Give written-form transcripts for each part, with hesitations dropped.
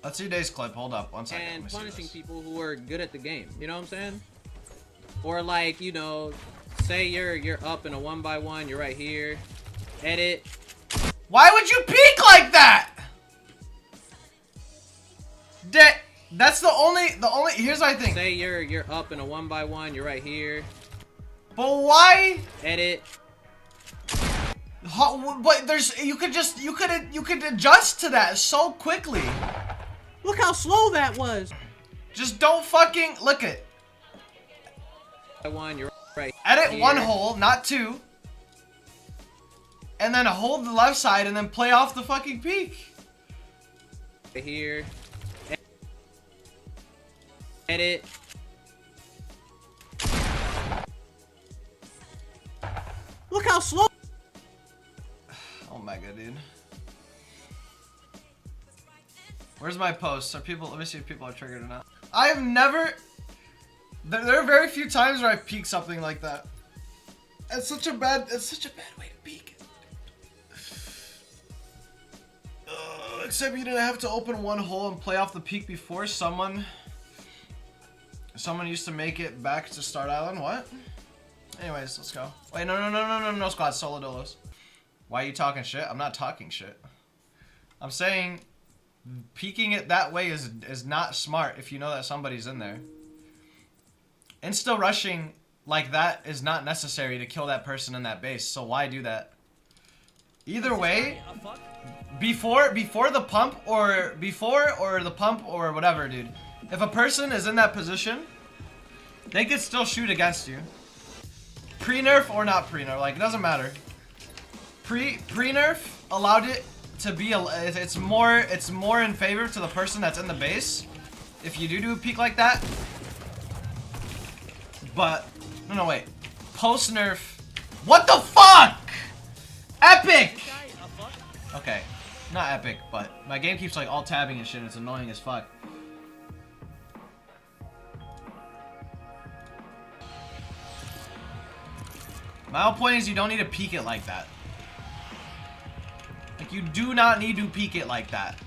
Let's see Dave's clip. Hold up, 1 second. And punishing people who are good at the game. You know what I'm saying? Or like, you know, say you're up in a 1-by-1. You're right here. Edit. Why would you peek like that? That's the only. Here's my thing. Say you're up in a 1-by-1. You're right here. But why? Edit. But you could adjust to that so quickly. Look how slow that was. Just don't fucking look at. You're right. Edit here. 1 hole, not 2. And then hold the left side and then play off the fucking peak. Right here. Edit. Look how slow. Oh my god, dude. Where's my post? Are people? Let me see if people are triggered or not. I have never. There are very few times where I peek something like that. It's such a bad way to peek. Except you didn't have to open 1 hole and play off the peak before someone used to make it back to Start Island. What? Anyways, let's go. Wait, no squad, solo dolos. Why are you talking shit? I'm not talking shit. I'm saying peeking it that way is not smart if you know that somebody's in there. Insta rushing like that is not necessary to kill that person in that base, so why do that? Either way, before the pump or the pump or whatever, dude. If a person is in that position, they could still shoot against you. Pre-nerf or not pre-nerf, like it doesn't matter. Pre-nerf allowed it to be it's more in favor to the person that's in the base if you do a peek like that. But no wait. Post nerf. What the fuck? Epic. Okay, not epic, but my game keeps like alt tabbing and shit. And it's annoying as fuck. My whole point is you don't need to peek it like that. Like, you do not need to peek it like that.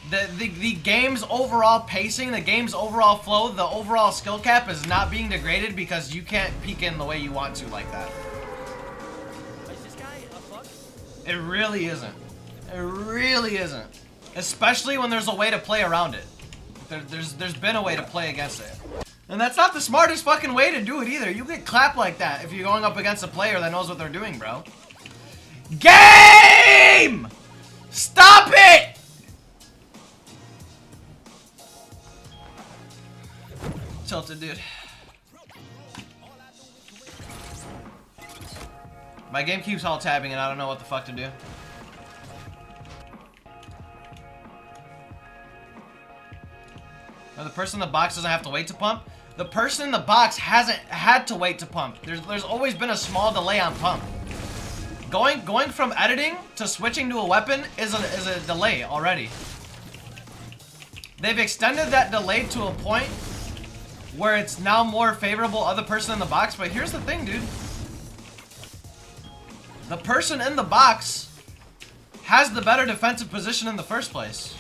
The game's overall pacing, the game's overall flow, the overall skill cap is not being degraded because you can't peek in the way you want to like that. It really isn't. It really isn't. Especially when there's a way to play around it. There's been a way to play against it. And that's not the smartest fucking way to do it either. You get clapped like that if you're going up against a player that knows what they're doing, bro. Game! Stop it! Tilted, dude. My game keeps alt tabbing and I don't know what the fuck to do. Now, the person in the box doesn't have to wait to pump. The person in the box hasn't had to wait to pump. There's always been a small delay on pump. Going from editing to switching to a weapon is a delay already. They've extended that delay to a point where it's now more favorable other person in the box. But here's the thing, dude. The person in the box has the better defensive position in the first place.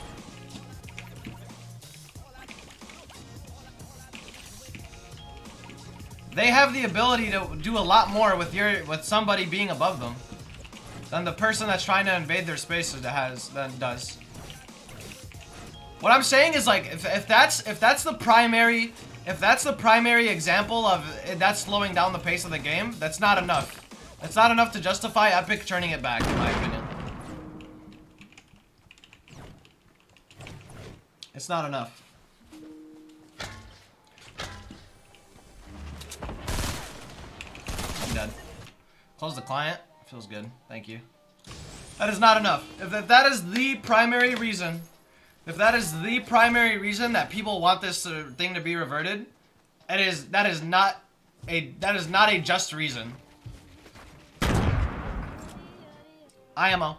They have the ability to do a lot more with somebody being above them than the person that's trying to invade their spaces does. What I'm saying is, like, if that's the primary example of that's slowing down the pace of the game, that's not enough. That's not enough to justify Epic turning it back, in my opinion. It's not enough. I'm dead. Close the client. Feels good. Thank you. That is not enough. If that is the primary reason, that people want this thing to be reverted, that is not a just reason. IMO.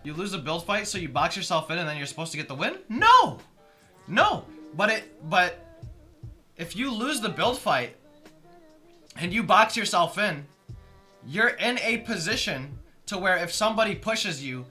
You lose a build fight, so you box yourself in, and then you're supposed to get the win? No, no. But if you lose the build fight and you box yourself in, you're in a position to where if somebody pushes you,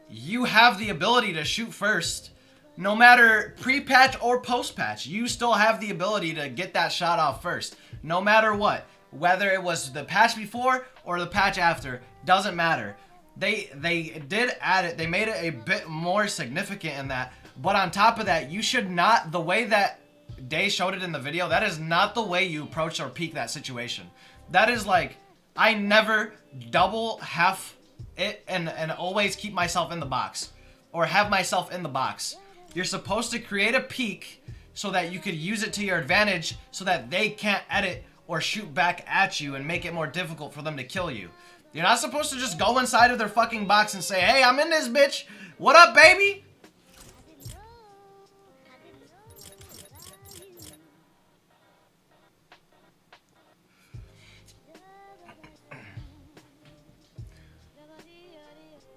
you have the ability to shoot first. No matter pre-patch or post-patch, you still have the ability to get that shot off first. No matter what. Whether it was the patch before or the patch after, doesn't matter. They did add it. They made it a bit more significant in that. But on top of that, you should not, the way that Day showed it in the video, that is not the way you approach or peek that situation. That is like, I never double half it and always keep myself in the box. Or have myself in the box. You're supposed to create a peek so that you could use it to your advantage so that they can't edit or shoot back at you and make it more difficult for them to kill you. You're not supposed to just go inside of their fucking box and say, hey, I'm in this bitch. What up, baby?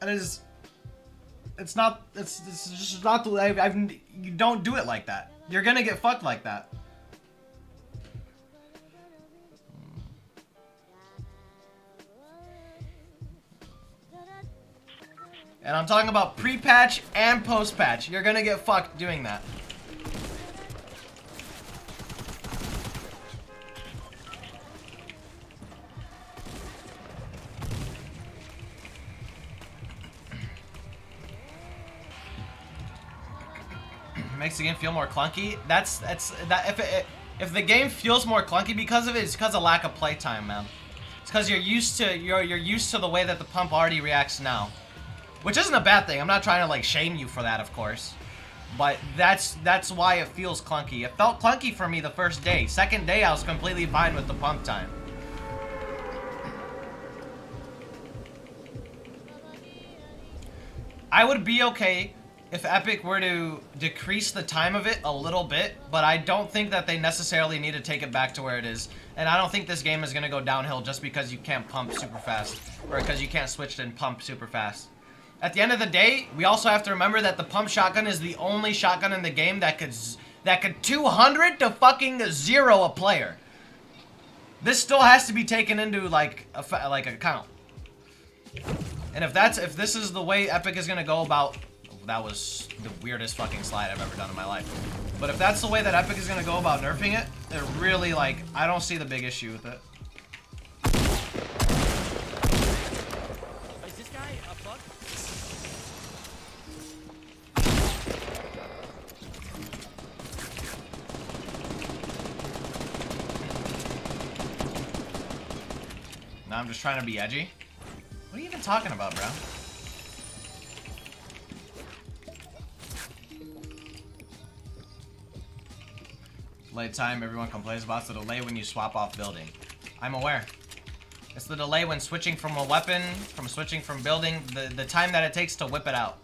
It's just not the way. You don't do it like that. You're gonna get fucked like that. And I'm talking about pre-patch and post-patch. You're gonna get fucked doing that. Makes the game feel more clunky. If the game feels more clunky because of it, it's because of lack of playtime, man. It's because you're used to the way that the pump already reacts now. Which isn't a bad thing. I'm not trying to like shame you for that, of course. But that's why it feels clunky. It felt clunky for me the first day. Second day, I was completely fine with the pump time. I would be okay if Epic were to decrease the time of it a little bit, but I don't think that they necessarily need to take it back to where it is. And I don't think this game is going to go downhill just because you can't pump super fast. Or because you can't switch and pump super fast. At the end of the day, we also have to remember that the pump shotgun is the only shotgun in the game that could 200 to fucking 0 a player. This still has to be taken into like account. And if this is the way Epic is gonna go about, that was the weirdest fucking slide I've ever done in my life. But if that's the way that Epic is gonna go about nerfing it, it really like I don't see the big issue with it. Is this guy a fuck? Now I'm just trying to be edgy. What are you even talking about, bro? Delay time everyone complains about. It's the delay when you swap off building. I'm aware. It's the delay when switching from a weapon, switching from building, the time that it takes to whip it out.